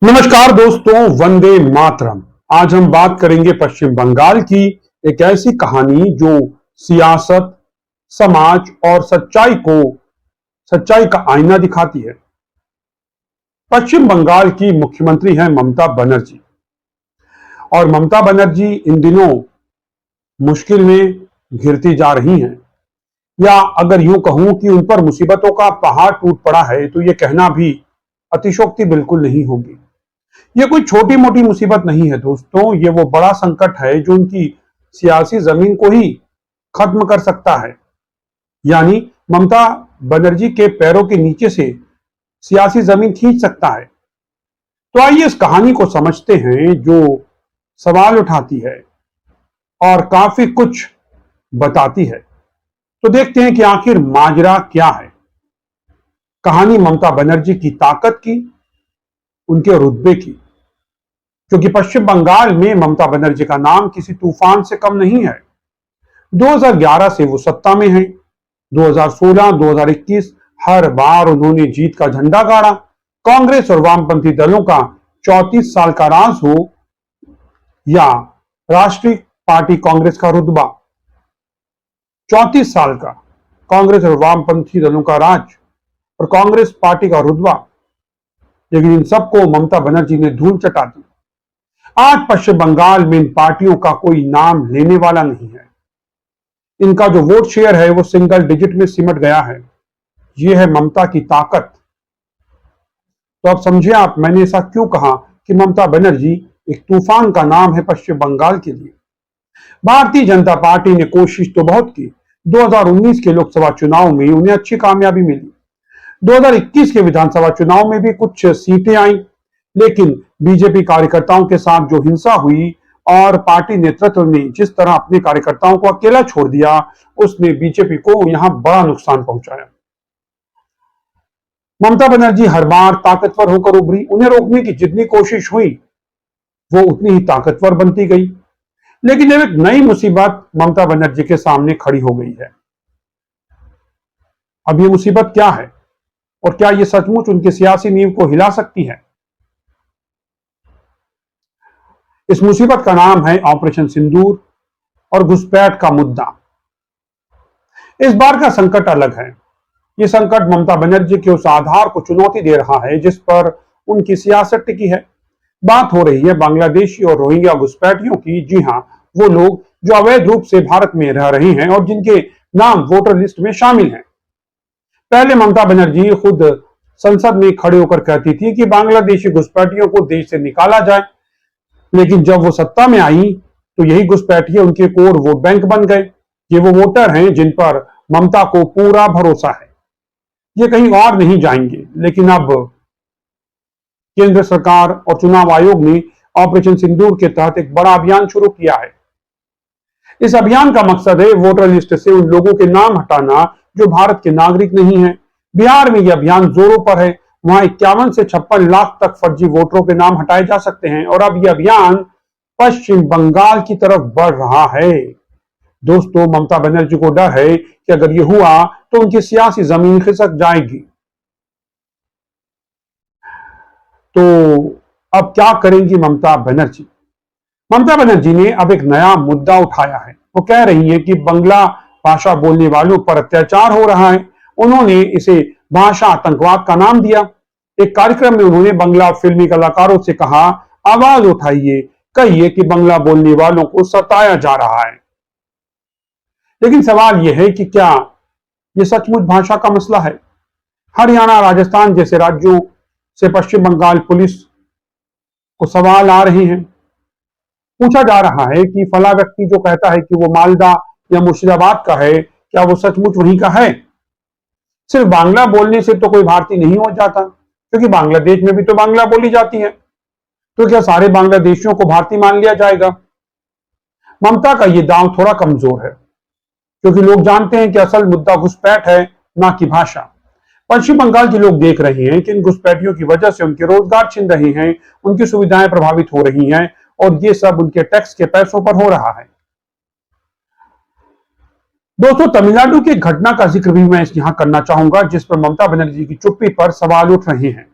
नमस्कार दोस्तों, वंदे मातरम। आज हम बात करेंगे पश्चिम बंगाल की एक ऐसी कहानी जो सियासत, समाज और सच्चाई का आईना दिखाती है। पश्चिम बंगाल की मुख्यमंत्री हैं ममता बनर्जी, और ममता बनर्जी इन दिनों मुश्किल में घिरती जा रही हैं, या अगर यूं कहूं कि उन पर मुसीबतों का पहाड़ टूट पड़ा है तो यह कहना भी अतिशयोक्ति बिल्कुल नहीं होगी। ये कोई छोटी मोटी मुसीबत नहीं है दोस्तों, ये वो बड़ा संकट है जो उनकी सियासी जमीन को ही खत्म कर सकता है। यानी ममता बनर्जी के पैरों के नीचे से सियासी जमीन खींच सकता है। तो आइए इस कहानी को समझते हैं जो सवाल उठाती है और काफी कुछ बताती है। तो देखते हैं कि आखिर माजरा क्या है। कहानी ममता बनर्जी की ताकत की, उनके रुतबे की, क्योंकि पश्चिम बंगाल में ममता बनर्जी का नाम किसी तूफान से कम नहीं है। 2011 से वो सत्ता में है। 2016, 2021 हर बार उन्होंने जीत का झंडा गाड़ा। कांग्रेस और वामपंथी दलों का 34 साल का राज हो या राष्ट्रीय पार्टी कांग्रेस का रुतबा, 34 साल का कांग्रेस और वामपंथी दलों का राज और कांग्रेस पार्टी का रुतबा, लेकिन इन सबको ममता बनर्जी ने धूल चटा दी। आज पश्चिम बंगाल में इन पार्टियों का कोई नाम लेने वाला नहीं है। इनका जो वोट शेयर है वो सिंगल डिजिट में सिमट गया है। यह है ममता की ताकत। तो अब समझिए आप, मैंने ऐसा क्यों कहा कि ममता बनर्जी एक तूफान का नाम है पश्चिम बंगाल के लिए। भारतीय जनता पार्टी ने कोशिश तो बहुत की। 2019 के लोकसभा चुनाव में उन्हें अच्छी कामयाबी मिली। 2021 के विधानसभा चुनाव में भी कुछ सीटें आई, लेकिन बीजेपी कार्यकर्ताओं के साथ जो हिंसा हुई और पार्टी नेतृत्व ने जिस तरह अपने कार्यकर्ताओं को अकेला छोड़ दिया, उसने बीजेपी को यहां बड़ा नुकसान पहुंचाया। ममता बनर्जी हर बार ताकतवर होकर उभरी। उन्हें रोकने की जितनी कोशिश हुई वो उतनी ही ताकतवर बनती गई। लेकिन अब एक नई मुसीबत ममता बनर्जी के सामने खड़ी हो गई है। अब ये मुसीबत क्या है और क्या ये सचमुच उनकी सियासी नींव को हिला सकती है? इस मुसीबत का नाम है ऑपरेशन सिंदूर और घुसपैठ का मुद्दा। इस बार का संकट अलग है। यह संकट ममता बनर्जी के उस आधार को चुनौती दे रहा है जिस पर उनकी सियासत टिकी है। बात हो रही है बांग्लादेशी और रोहिंग्या घुसपैठियों की। जी हां, वो लोग जो अवैध रूप से भारत में रह रहे हैं और जिनके नाम वोटर लिस्ट में शामिल हैं। पहले ममता बनर्जी खुद संसद में खड़े होकर कहती थी कि बांग्लादेशी घुसपैठियों को देश से निकाला जाए, लेकिन जब वो सत्ता में आई तो यही घुसपैठिए उनके कोर वोट बैंक बन गए। ये वो वोटर हैं जिन पर ममता को पूरा भरोसा है। ये कहीं और नहीं जाएंगे। लेकिन अब केंद्र सरकार और चुनाव आयोग ने ऑपरेशन सिंदूर के तहत एक बड़ा अभियान शुरू किया है। इस अभियान का मकसद है वोटर लिस्ट से उन लोगों के नाम हटाना जो भारत के नागरिक नहीं है। बिहार में यह अभियान जोरों पर है। वहां 51 से 56 लाख तक फर्जी वोटरों के नाम हटाए जा सकते हैं। और अब यह अभियान पश्चिम बंगाल की तरफ बढ़ रहा है। दोस्तों, ममता बनर्जी को डर है कि अगर यह हुआ तो उनकी सियासी जमीन खिसक जाएगी। तो अब क्या करेंगी ममता बनर्जी? ममता बनर्जी ने अब एक नया मुद्दा उठाया है। वो कह रही है कि बंगला भाषा बोलने वालों पर अत्याचार हो रहा है। उन्होंने इसे भाषा आतंकवाद का नाम दिया। एक कार्यक्रम में उन्होंने बंगला फिल्मी कलाकारों से कहा, आवाज उठाइए, कहिए कि बंगला बोलने वालों को सताया जा रहा है। लेकिन सवाल यह है कि क्या यह सचमुच भाषा का मसला है? हरियाणा, राजस्थान जैसे राज्यों से पश्चिम बंगाल पुलिस को सवाल आ रहे हैं। पूछा जा रहा है कि फला व्यक्ति जो कहता है कि वो मालदा या मुर्शिदाबाद का है, क्या वो सचमुच वहीं का है? सिर्फ बांग्ला बोलने से तो कोई भारतीय नहीं हो जाता, क्योंकि बांग्लादेश में भी तो बांग्ला बोली जाती है। तो क्या सारे बांग्लादेशियों को भारतीय मान लिया जाएगा? ममता का यह दांव थोड़ा कमजोर है, क्योंकि लोग जानते हैं कि असल मुद्दा घुसपैठ है, ना कि भाषा। पश्चिम बंगाल के लोग देख रहे हैं कि इन घुसपैठियों की वजह से उनके रोजगार छिन रहे हैं, उनकी सुविधाएं प्रभावित हो रही हैं, और ये सब उनके टैक्स के पैसों पर हो रहा है। दोस्तों, तमिलनाडु की घटना का जिक्र भी मैं यहां करना चाहूंगा जिस पर ममता बनर्जी की चुप्पी पर सवाल उठ रहे हैं।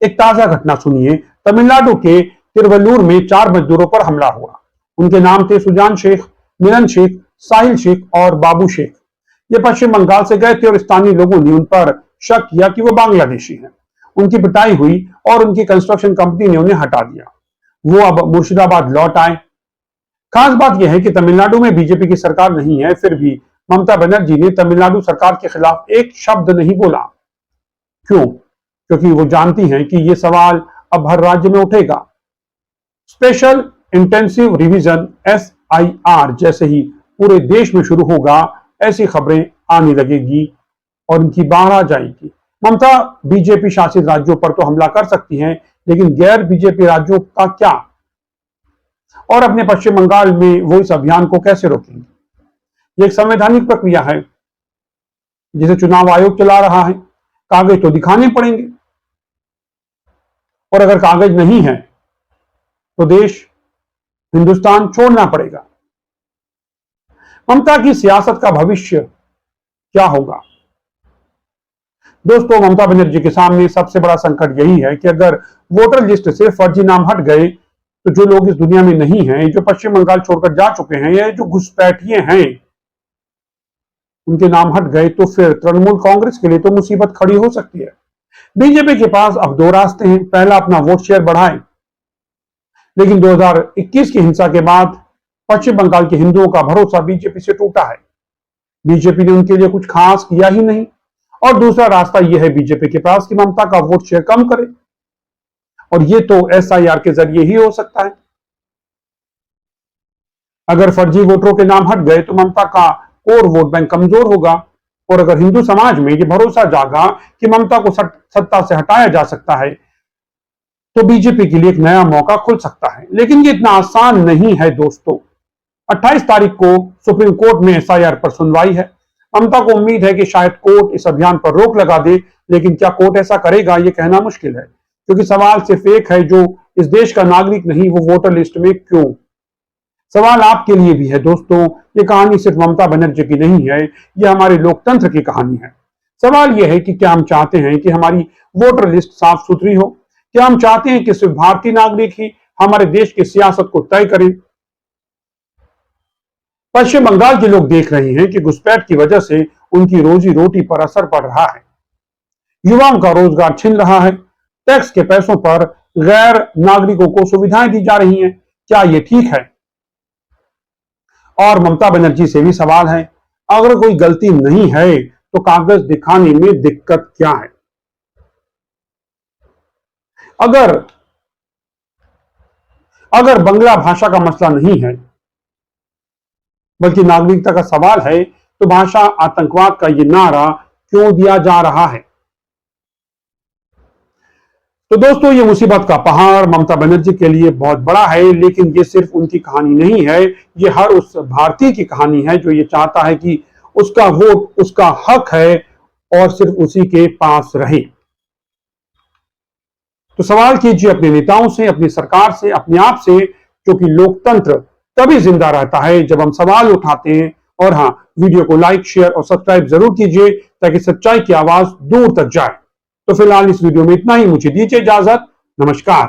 एक ताजा घटना सुनिए। तमिलनाडु के तिरुवल्लूर में 4 मजदूरों पर हमला हुआ। उनके नाम थे सुजान शेख, मिलन शेख, साहिल शेख और बाबू शेख। ये पश्चिम बंगाल से गए थे और स्थानीय लोगों ने उन पर शक किया कि वो बांग्लादेशी हैं। उनकी पिटाई हुई और उनकी कंस्ट्रक्शन कंपनी ने उन्हें हटा दिया। वो अब मुर्शिदाबाद लौट आए। खास बात यह है कि तमिलनाडु में बीजेपी की सरकार नहीं है, फिर भी ममता बनर्जी ने तमिलनाडु सरकार के खिलाफ एक शब्द नहीं बोला। क्यों? क्योंकि वो जानती हैं कि ये सवाल अब हर राज्य में उठेगा। स्पेशल इंटेंसिव रिवीजन SIR जैसे ही पूरे देश में शुरू होगा, ऐसी खबरें आने लगेगी और इनकी बाढ़ आ जाएगी। ममता बीजेपी शासित राज्यों पर तो हमला कर सकती हैं, लेकिन गैर बीजेपी राज्यों का क्या? और अपने पश्चिम बंगाल में वो इस अभियान को कैसे रोकेंगे? ये एक संवैधानिक प्रक्रिया है जिसे चुनाव आयोग चला रहा है। कागज तो दिखाने पड़ेंगे और अगर कागज नहीं है तो देश, हिंदुस्तान छोड़ना पड़ेगा। ममता की सियासत का भविष्य क्या होगा? दोस्तों, ममता बनर्जी के सामने सबसे बड़ा संकट यही है कि अगर वोटर लिस्ट से फर्जी नाम हट गए तो जो लोग इस दुनिया में नहीं हैं, जो पश्चिम बंगाल छोड़कर जा चुके हैं या जो घुसपैठिए हैं, उनके नाम हट गए तो फिर तृणमूल कांग्रेस के लिए तो मुसीबत खड़ी हो सकती है। बीजेपी के पास अब 2 रास्ते हैं। पहला, अपना वोट शेयर बढ़ाएं, लेकिन 2021 की हिंसा के बाद पश्चिम बंगाल के हिंदुओं का भरोसा बीजेपी से टूटा है। बीजेपी ने उनके लिए कुछ खास किया ही नहीं। और दूसरा रास्ता यह है बीजेपी के पास कि ममता का वोट शेयर कम करे, और ये तो SIR के जरिए ही हो सकता है। अगर फर्जी वोटरों के नाम हट गए तो ममता का कोर वोट बैंक कमजोर होगा, और अगर हिंदू समाज में ये भरोसा जागा कि ममता को सत्ता से हटाया जा सकता है तो बीजेपी के लिए एक नया मौका खुल सकता है। लेकिन ये इतना आसान नहीं है दोस्तों। 28 तारीख को सुप्रीम कोर्ट में SIR पर सुनवाई है। ममता को उम्मीद है कि शायद कोर्ट इस अभियान पर रोक लगा दे, लेकिन क्या कोर्ट ऐसा करेगा, यह कहना मुश्किल है, क्योंकि सवाल सिर्फ एक है, जो इस देश का नागरिक नहीं वो वोटर लिस्ट में क्यों? सवाल आपके लिए भी है दोस्तों। ये कहानी सिर्फ ममता बनर्जी की नहीं है, ये हमारे लोकतंत्र की कहानी है। सवाल यह है कि क्या हम चाहते हैं कि हमारी वोटर लिस्ट साफ सुथरी हो? क्या हम चाहते हैं कि सिर्फ भारतीय नागरिक ही हमारे देश की सियासत को तय करें? पश्चिम बंगाल के लोग देख रहे हैं कि घुसपैठ की वजह से उनकी रोजी रोटी पर असर पड़ रहा है। युवाओं का रोजगार छिन रहा है। टैक्स के पैसों पर गैर नागरिकों को सुविधाएं दी जा रही हैं। क्या ये ठीक है? और ममता बनर्जी से भी सवाल है, अगर कोई गलती नहीं है तो कागज दिखाने में दिक्कत क्या है? अगर बंगला भाषा का मसला नहीं है बल्कि नागरिकता का सवाल है, तो भाषा आतंकवाद का ये नारा क्यों दिया जा रहा है? तो दोस्तों, ये मुसीबत का पहाड़ ममता बनर्जी के लिए बहुत बड़ा है, लेकिन ये सिर्फ उनकी कहानी नहीं है, ये हर उस भारतीय की कहानी है जो ये चाहता है कि उसका वोट उसका हक है और सिर्फ उसी के पास रहे। तो सवाल कीजिए अपने नेताओं से, अपनी सरकार से, अपने आप से, क्योंकि लोकतंत्र तभी जिंदा रहता है जब हम सवाल उठाते हैं। और हाँ, वीडियो को लाइक, शेयर और सब्सक्राइब जरूर कीजिए ताकि सच्चाई की आवाज दूर तक जाए। तो फिलहाल इस वीडियो में इतना ही। मुझे दीजिए इजाजत। नमस्कार।